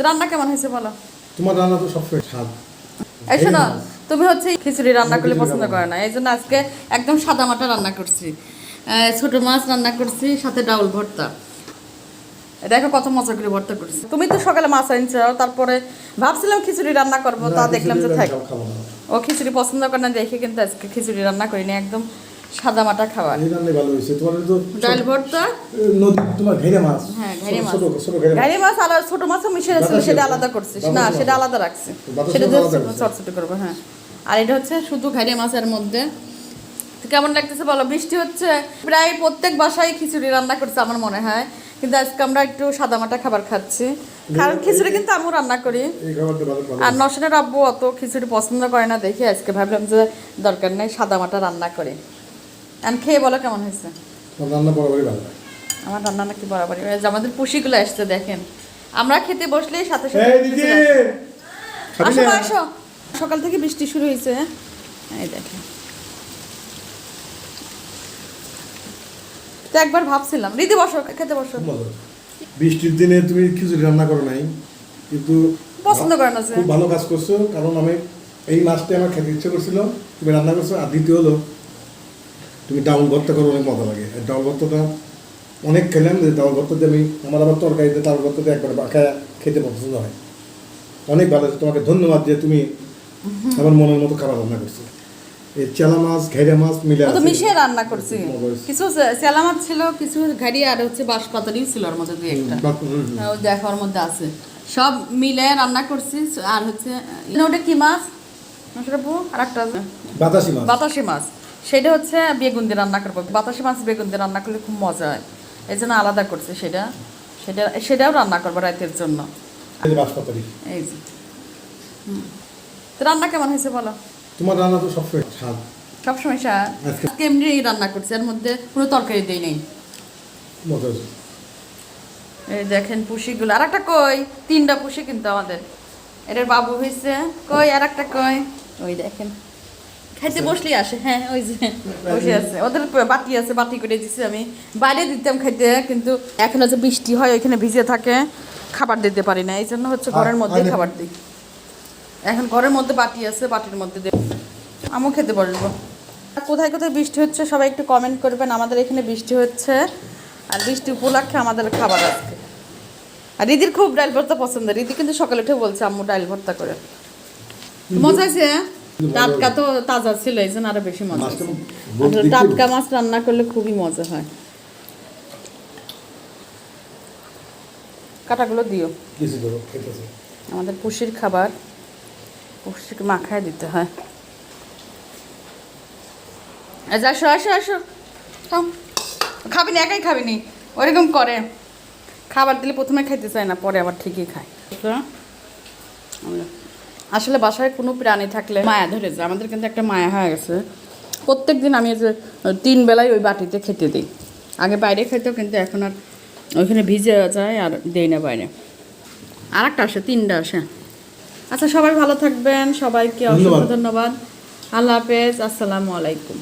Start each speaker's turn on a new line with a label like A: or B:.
A: তো রান্না কেমন হয়েছে বলো?
B: তোমার রান্না তো সবসময় স্বাদ।
A: এই শোনো, তুমি হচ্ছে খিচুড়ি রান্না করলে পছন্দ করে না, এই জন্য আজকে একদম সাদা মাটা রান্না করছি। ছোট মাছ রান্না করছি, সাথে ডাউল ভর্তা। দেখো কত মজা করে ভর্তা করছি। তুমি তো সকালে মাছ আনছো, তারপরে ভাবছিলাম খিচুড়ি রান্না করবো, তা দেখলাম যে থাক। ও খিচুড়ি পছন্দ করে না দেখে কিন্তু আজকে খিচুড়ি রান্না করিনি, একদম সাদা মাটা খাবার।
B: এই রান্নাই ভালো হয়েছে। তোমার তো
A: ডাল ভর্তা,
B: নদী তোমার ঘেরে মাছ।
A: হ্যাঁ ঘাইরে মাছ,
B: ছোট ছোট ঘেরে মাছ।
A: ঘাইরে মাছ আর ছোট মাছও মিশে ছিল, সেটা আলাদা করছিস না, সেটা আলাদা রাখছি, সেটা ছোট ছোট করবো। হ্যাঁ, আর এটা হচ্ছে শুধু ঘাইরে মাছের মধ্যে। কেমন লাগতেছে বলো? বৃষ্টি হচ্ছে, প্রায় প্রত্যেক বাসায় খিচুড়ি রান্না করছে আমার মনে হয়, কিন্তু আজকে আমরা একটু সাদামাটা খাবার খাচ্ছি, কারণ খিচুড়ি কিন্তু আমিও রান্না করি। আর নসনের আব্বু অত খিচুড়ি পছন্দ করে না দেখে আজকে ভাবলাম যে দরকার নেই, সাদামাটা রান্না করে। আর খেয়ে বলো কেমন হয়েছে?
B: রান্না বরাবরই ভালো।
A: আমার রান্না নাকি বরাবরই, আমাদের পুষিগুলো আসছে দেখেন, আমরা খেতে বসলেই সাথে সাথে আসো আসো। সকাল থেকে বৃষ্টি শুরু হয়েছে, এই দেখেন। তো একবার ভাবছিলাম দিদি বসো, খেতে বসো।
B: বৃষ্টির দিনে তুমি খিচুড়ি রান্না করো নাই, কিন্তু
A: পছন্দ করে না,
B: খুব ভালো কাজ করছো। কারণ আমি এই মাছটা আমার খেতে ইচ্ছে করছিল, তুমি রান্না করছো। আর দ্বিতীয় হলো তুমি ডাউল ভর্তা করো, অনেক মজা লাগে। আর ডাউল ভর্তাটা অনেক খেলাম, যে ডাউল ভর্তাতে আমি আমার আবার তরকারিতে ডাউল ভর্তাতে একবার বাঁকায়া খেতে পছন্দ হয়। অনেক ভালো আছে, তোমাকে ধন্যবাদ যে তুমি আমার মনের মতো খাবার রান্না করছো। এই চেলা মাছ ঘেরা মাছ মিলে
A: তো মিশিয়ে রান্না করছি, কিছু চেলা মাছ ছিল, কিছু ঘাড়ি, আর হচ্ছে বাঁশপাতাড়িও ছিল ওর মধ্যে, দুই একটা দেখো ওর মধ্যে আছে, সব মিলে রান্না করছি। আর হচ্ছে ওটা কি মাছ আর একটা
B: বাতাসি মাছ,
A: বাতাসি মাছ, সেটা হচ্ছে বেগুন দিয়ে রান্না করবো। বাতাসি মাছ বেগুন দিয়ে রান্না করলে খুব মজা হয়, এই জন্য আলাদা করছি সেটা। সেটাও রান্না করবো রাতের জন্য। এই যে তো রান্না কেমন হয়েছে বলো?
B: তোমার রান্না তো সবসময় স্বাদ।
A: সবসময় স্বাদ। আজকে এমনি রান্না করছি, এর মধ্যে কোনো তরকারি দিই নেই। এই দেখেন পুষিগুলো, আর একটা কই, 3টা পুষি কিন্তু আমাদের। এটার বাবু হয়েছে কই, আর একটা কই, ওই দেখেন খাইতে বসলেই আসে। হ্যাঁ ওই যে বসে আছে, ওদের বাটি আছে, বাটি করে দিচ্ছি। আমি বাইরে দিতাম খাইতে, কিন্তু এখন হচ্ছে বৃষ্টি হয়, ওইখানে ভিজে থাকে, খাবার দিতে পারি না, এই জন্য হচ্ছে ঘরের মধ্যে খাবার দিই। এখন ঘরের মধ্যে বাটি আছে, বাটির মধ্যে দেব, আমিও খেতে বসবো। কোথায় কোথায় বৃষ্টি হচ্ছে সবাই একটু কমেন্ট করবেন। আমাদের এখানে বৃষ্টি হচ্ছে, আর বৃষ্টি উপলক্ষে আমাদের খাবার আজকে। আর রিদির খুব ডাল ভর্তা পছন্দ, রিদি কিন্তু সকালে উঠে বলছে আম্মু ডাল ভর্তা করে। মজা আছে, টাটকা তো তাজা ছিল, এই জন্য আরো বেশি মজা। টাটকা মাছ রান্না করলে খুবই মজা হয়। কাটাগুলো দিও, আমাদের পুষির খাবার, পুষিকে মাখায় দিতে হয়। আসো আসো আসো, খাবি না, একাই খাবি নি, ওইরকম করে। খাবার দিলে প্রথমে খাইতে চায় না, পরে আবার ঠিকই খায়। আসলে বাসায় কোনো প্রাণী থাকলে মায়া ধরে যায়, আমাদের কিন্তু একটা মায়া হয়ে গেছে। প্রত্যেক দিন আমি যে 3 বেলায় ওই বাটিতে খেতে দিই। আগে বাইরে খাইতেও, কিন্তু এখন আর ওইখানে ভিজে যায় আর দেই না বাইরে। আর একটা আসে, 3টা আসে। আচ্ছা সবাই ভালো থাকবেন, সবাইকে অসংখ্য ধন্যবাদ। আল্লাহ হাফেজ, আসসালামু আলাইকুম।